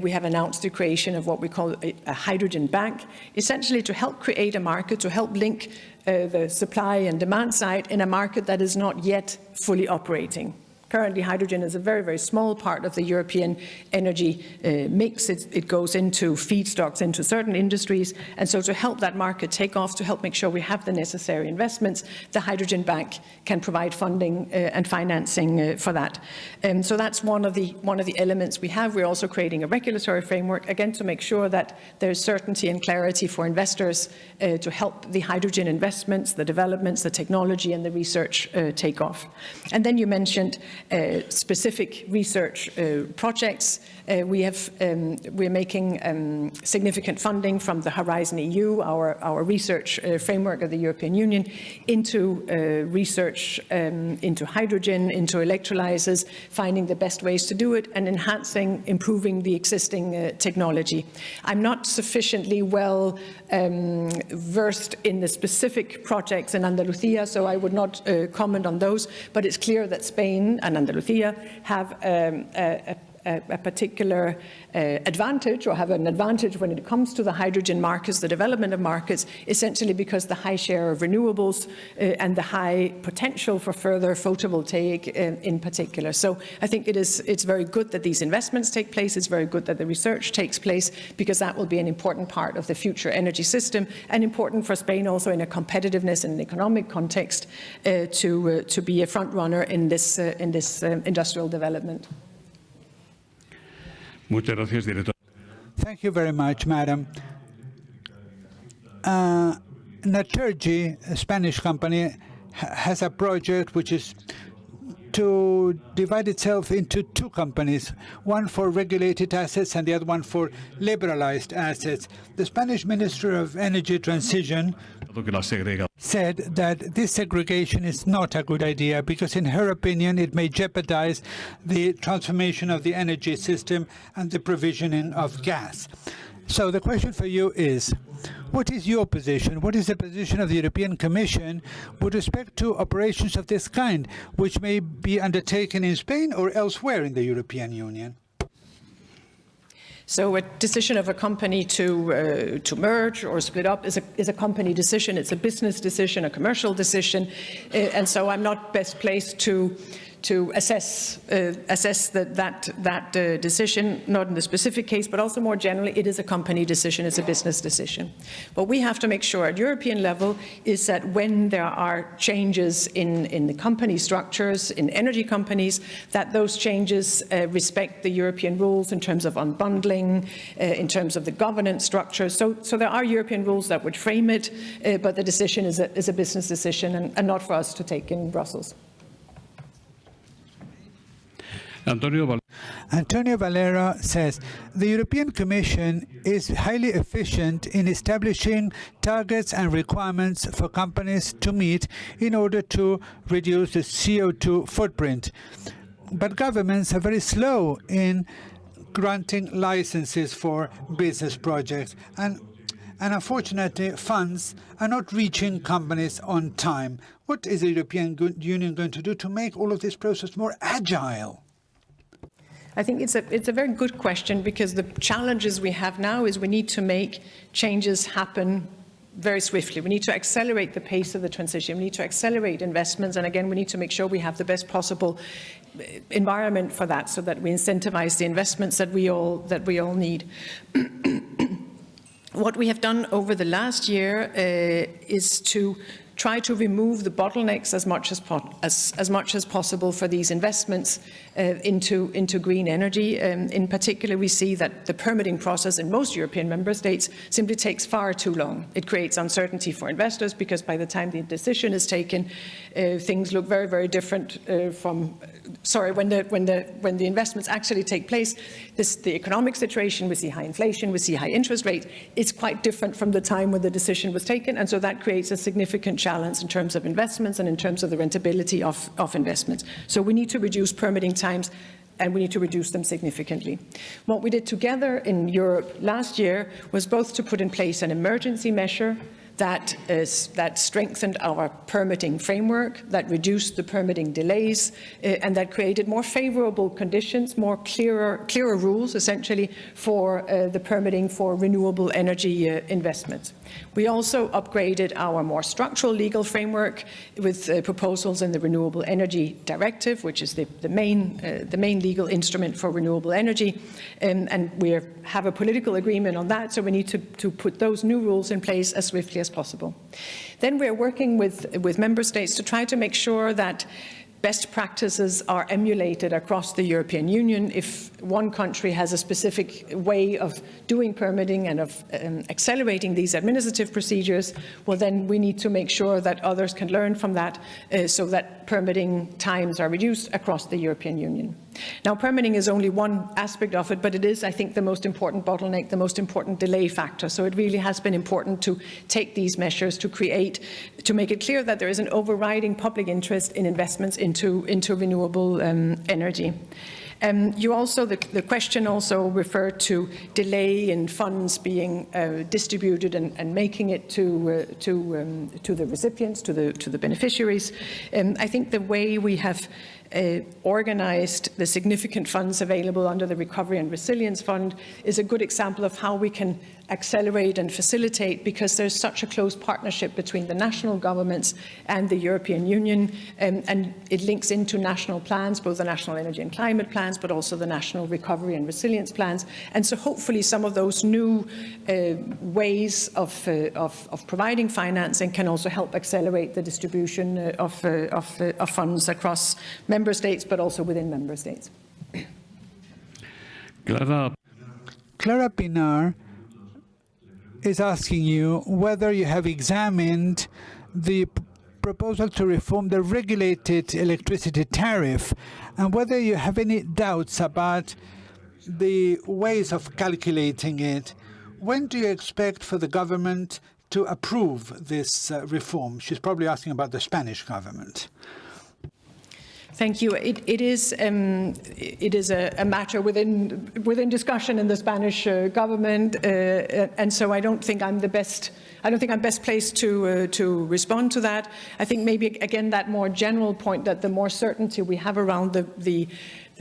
We have announced the creation of what we call a hydrogen bank, essentially to help create a market, to help link the supply and demand side in a market that is not yet fully operating. Currently, hydrogen is a very, very small part of the European energy mix. It goes into feedstocks, into certain industries. And so to help that market take off, to help make sure we have the necessary investments, the Hydrogen Bank can provide funding and financing for that. So that's one of the elements we have. We're also creating a regulatory framework, again, to make sure that there's certainty and clarity for investors to help the hydrogen investments, the developments, the technology and the research take off. And then you mentioned specific research projects. We're making significant funding from the Horizon EU, our research framework of the European Union, into research into hydrogen, into electrolyzers, finding the best ways to do it, and enhancing, improving the existing technology. I'm not sufficiently well versed in the specific projects in Andalusia, so I would not comment on those, but it's clear that Spain and Andalusia have a particular advantage, or have an advantage when it comes to the hydrogen markets, the development of markets, essentially because the high share of renewables and the high potential for further photovoltaic in particular. So I think it's very good that these investments take place. It's very good that the research takes place, because that will be an important part of the future energy system, and important for Spain also in a competitiveness and an economic context to be a front runner in this industrial development. Muchas gracias, director. Thank you very much, Madam. Naturgy, a Spanish company, has a project which is to divide itself into two companies, one for regulated assets and the other one for liberalized assets. The Spanish Minister of Energy Transition said that this segregation is not a good idea because, in her opinion, it may jeopardize the transformation of the energy system and the provisioning of gas. So the question for you is, what is your position? What is the position of the European Commission with respect to operations of this kind, which may be undertaken in Spain or elsewhere in the European Union? So a decision of a company to merge or split up is a company decision. It's a business decision, a commercial decision, and so I'm not best placed to assess that decision, not in the specific case, but also more generally, it is a company decision, it's a business decision. What we have to make sure at European level is that when there are changes in the company structures, in energy companies, that those changes respect the European rules in terms of unbundling, in terms of the governance structure. So there are European rules that would frame it, but the decision is a business decision and not for us to take in Brussels. Antonio Valera says, the European Commission is highly efficient in establishing targets and requirements for companies to meet in order to reduce the CO2 footprint. But governments are very slow in granting licenses for business projects. And unfortunately, funds are not reaching companies on time. What is the European Union going to do to make all of this process more agile? I think it's a very good question, because the challenges we have now is we need to make changes happen very swiftly. We need to accelerate the pace of the transition. We need to accelerate investments. And again, we need to make sure we have the best possible environment for that, so that we incentivize the investments that we all need. What we have done over the last year is to try to remove the bottlenecks as much as possible for these investments into green energy. In particular, we see that the permitting process in most European member states simply takes far too long. It creates uncertainty for investors, because by the time the decision is taken, things look very, very different when the investments actually take place. The economic situation, we see high inflation, we see high interest rates, it's quite different from the time when the decision was taken, and so that creates a significant challenge in terms of investments and in terms of the rentability of investments. So we need to reduce permitting times, and we need to reduce them significantly. What we did together in Europe last year was both to put in place an emergency measure that strengthened our permitting framework, that reduced the permitting delays, and that created more favorable conditions, more clearer rules, essentially, for the permitting for renewable energy investments. We also upgraded our more structural legal framework with proposals in the Renewable Energy Directive, which is the main legal instrument for renewable energy, and we have a political agreement on that, so we need to put those new rules in place as swiftly as possible. Then we're working with member states to try to make sure that best practices are emulated across the European Union. If one country has a specific way of doing permitting and of accelerating these administrative procedures, well, then we need to make sure that others can learn from that so that permitting times are reduced across the European Union. Now, permitting is only one aspect of it, but it is, I think, the most important bottleneck, the most important delay factor. So it really has been important to take these measures to make it clear that there is an overriding public interest in investments into renewable energy. The question also referred to delay in funds being distributed and making it to the recipients, to the beneficiaries. I think the way we have organised the significant funds available under the Recovery and Resilience Fund is a good example of how we can accelerate and facilitate, because there's such a close partnership between the national governments and the European Union, and it links into national plans, both the national energy and climate plans, but also the national recovery and resilience plans. And so hopefully some of those new ways of providing financing can also help accelerate the distribution of funds across member states, but also within member states. Clara Pinar is asking you whether you have examined the proposal to reform the regulated electricity tariff and whether you have any doubts about the ways of calculating it. When do you expect for the government to approve this reform? She's probably asking about the Spanish government. Thank you. It is a matter within discussion in the Spanish government, and so I don't think I'm best placed to respond to that. I think maybe again that more general point that the more certainty we have around the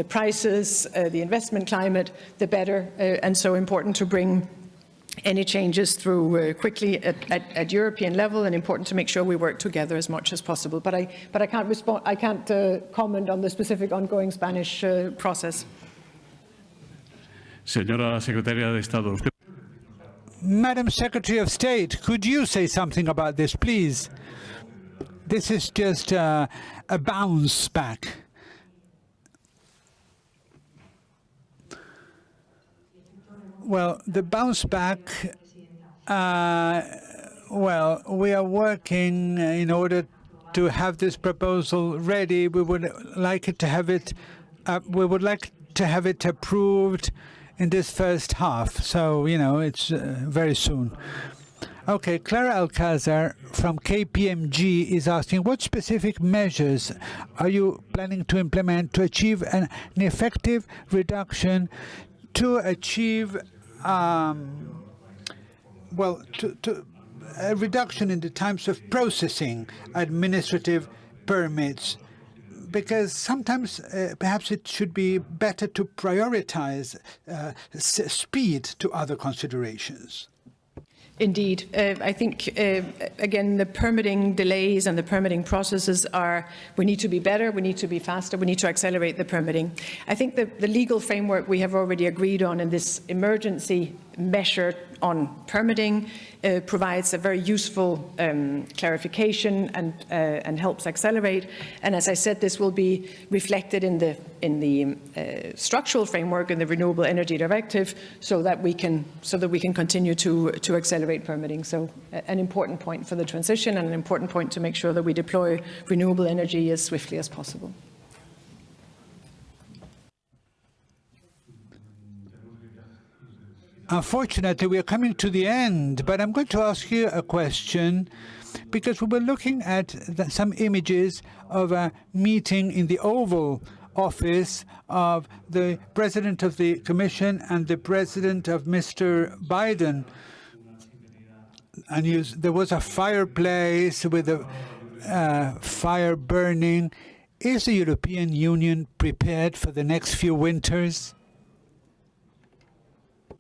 prices, the investment climate, the better, and so important to bring any changes through quickly at European level, and important to make sure we work together as much as possible. But I can't respond. I can't comment on the specific ongoing Spanish process. Señora Secretaria de Estado, usted. Madam Secretary of State, could you say something about this, please? This is just a bounce back. Well, the bounce back, well, we are working in order to have this proposal ready. We would like to have it approved in this first half. So, you know, it's very soon. Okay, Clara Alcázar from KPMG is asking, what specific measures are you planning to implement to achieve an effective reduction, to achieve a reduction in the times of processing administrative permits? Because sometimes perhaps it should be better to prioritize speed to other considerations. Indeed. I think, again, the permitting delays and the permitting processes we need to be better, we need to be faster, we need to accelerate the permitting. I think the legal framework we have already agreed on in this emergency measure on permitting provides a very useful clarification and helps accelerate. And as I said, this will be reflected in the structural framework in the Renewable Energy Directive, so that we can continue to accelerate permitting. So an important point for the transition, and an important point to make sure that we deploy renewable energy as swiftly as possible. Unfortunately, we are coming to the end, but I'm going to ask you a question, because we were looking at some images of a meeting in the Oval Office of the President of the Commission and the President of Mr. Biden. And there was a fireplace with a fire burning. Is the European Union prepared for the next few winters?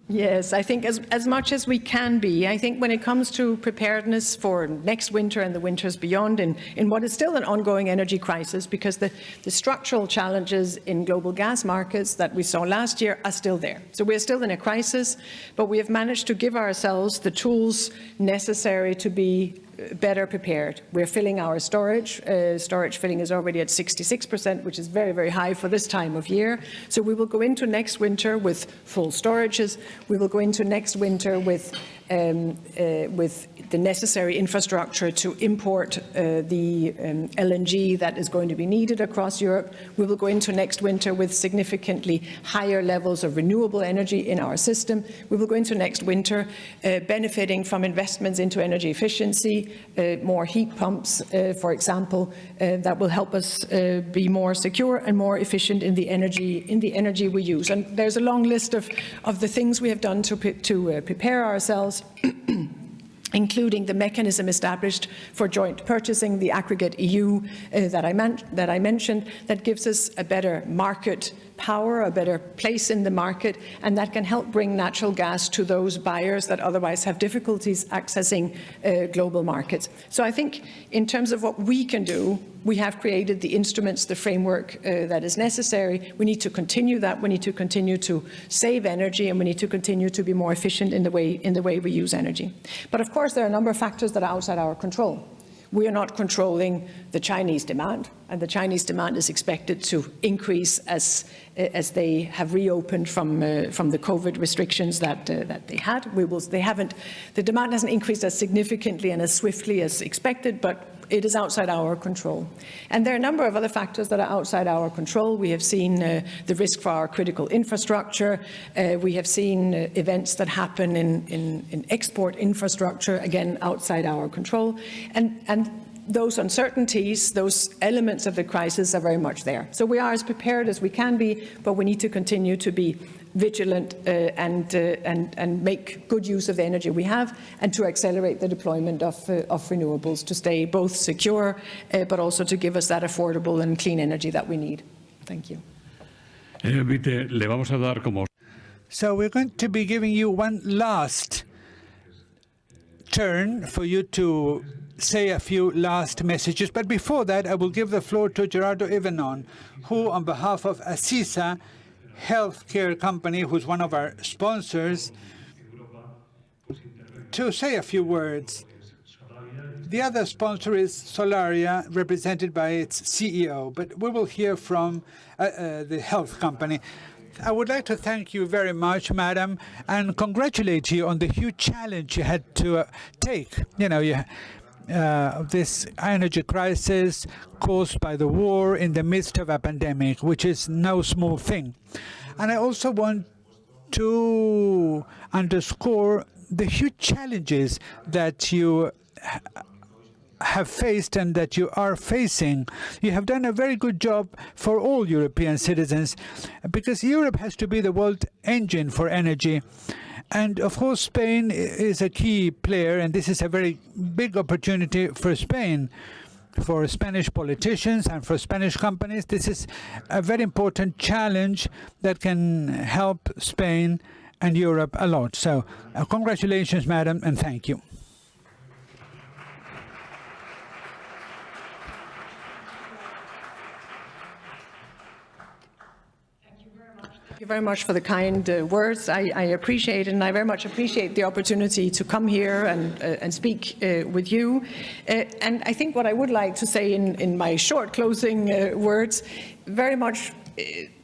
Yes, I think as much as we can be. I think when it comes to preparedness for next winter and the winters beyond, in what is still an ongoing energy crisis, because the structural challenges in global gas markets that we saw last year are still there. So we're still in a crisis, but we have managed to give ourselves the tools necessary to be better prepared. We're filling our storage. Storage filling is already at 66%, which is very, very high for this time of year. So we will go into next winter with full storages. We will go into next winter with the necessary infrastructure to import the LNG that is going to be needed across Europe. We will go into next winter with significantly higher levels of renewable energy in our system. We will go into next winter benefiting from investments into energy efficiency, more heat pumps, for example, that will help us be more secure and more efficient in the energy we use. And there's a long list of the things we have done to prepare ourselves, including the mechanism established for joint purchasing, the aggregate EU that I mentioned, that gives us a better market power, a better place in the market, and that can help bring natural gas to those buyers that otherwise have difficulties accessing global markets. So I think in terms of what we can do, we have created the instruments, the framework that is necessary. We need to continue that. We need to continue to save energy, and we need to continue to be more efficient in the way we use energy. But of course, there are a number of factors that are outside our control. We are not controlling the Chinese demand, and the Chinese demand is expected to increase as they have reopened from the COVID restrictions that they had. The demand hasn't increased as significantly and as swiftly as expected, but it is outside our control. And there are a number of other factors that are outside our control. We have seen the risk for our critical infrastructure. We have seen events that happen in export infrastructure, again, outside our control. And those uncertainties, those elements of the crisis are very much there. So we are as prepared as we can be, but we need to continue to be vigilant and make good use of the energy we have, and to accelerate the deployment of renewables to stay both secure, but also to give us that affordable and clean energy that we need. Thank you. Ditte, le vamos a dar como... So we're going to be giving you one last turn for you to say a few last messages. But before that, I will give the floor to Gerardo Ivanon, who, on behalf of Assisa healthcare company, who's one of our sponsors, to say a few words. The other sponsor is Solaria, represented by its CEO, but we will hear from the health company. I would like to thank you very much, madam, and congratulate you on the huge challenge you had to take. You know, this energy crisis caused by the war in the midst of a pandemic, which is no small thing. And I also want to underscore the huge challenges that you have faced and that you are facing. You have done a very good job for all European citizens, because Europe has to be the world engine for energy. And of course, Spain is a key player, and this is a very big opportunity for Spain, for Spanish politicians and for Spanish companies. This is a very important challenge that can help Spain and Europe a lot. So congratulations, madam, and thank you. Thank you very much for the kind words. I appreciate it, and I very much appreciate the opportunity to come here and speak with you. And I think what I would like to say in my short closing words very much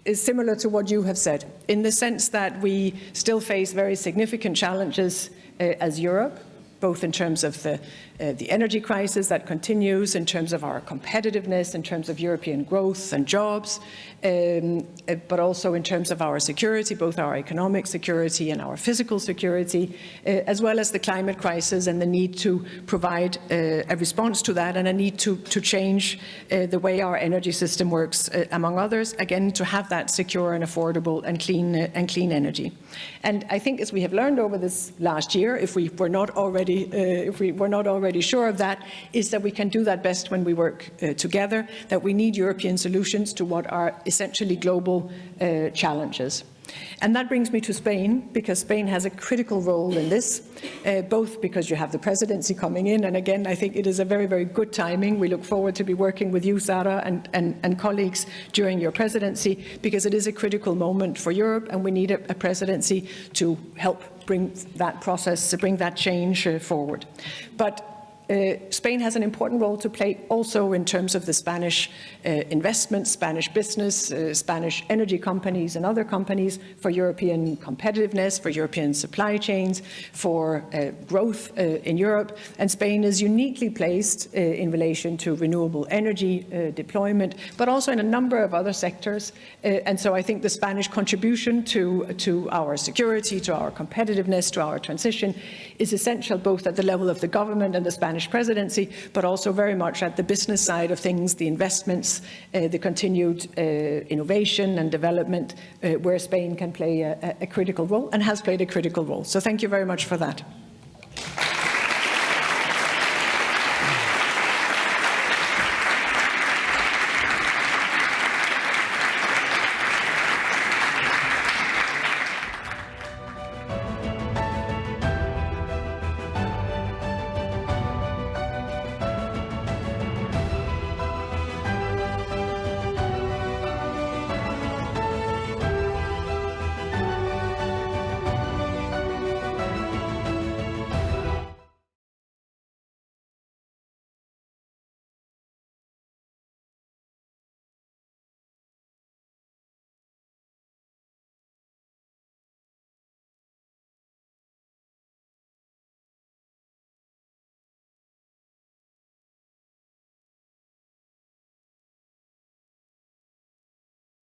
is similar to what you have said, in the sense that we still face very significant challenges as Europe, both in terms of the energy crisis that continues, in terms of our competitiveness, in terms of European growth and jobs, but also in terms of our security, both our economic security and our physical security, as well as the climate crisis and the need to provide a response to that, and a need to change the way our energy system works, among others, again, to have that secure and affordable and clean energy. And I think, as we have learned over this last year, if we were not already sure of that, is that we can do that best when we work together, that we need European solutions to what are essentially global challenges. And that brings me to Spain, because Spain has a critical role in this, both because you have the presidency coming in, and again, I think it is a very, very good timing. We look forward to be working with you, Sara, and colleagues during your presidency, because it is a critical moment for Europe, and we need a presidency to help bring that process, to bring that change forward. But Spain has an important role to play also in terms of the Spanish investments, Spanish business, Spanish energy companies and other companies for European competitiveness, for European supply chains, for growth in Europe. And Spain is uniquely placed in relation to renewable energy deployment, but also in a number of other sectors. And so I think the Spanish contribution to our security, to our competitiveness, to our transition is essential both at the level of the government and the Spanish presidency, but also very much at the business side of things, the investments, the continued innovation and development, where Spain can play a critical role and has played a critical role. So thank you very much for that.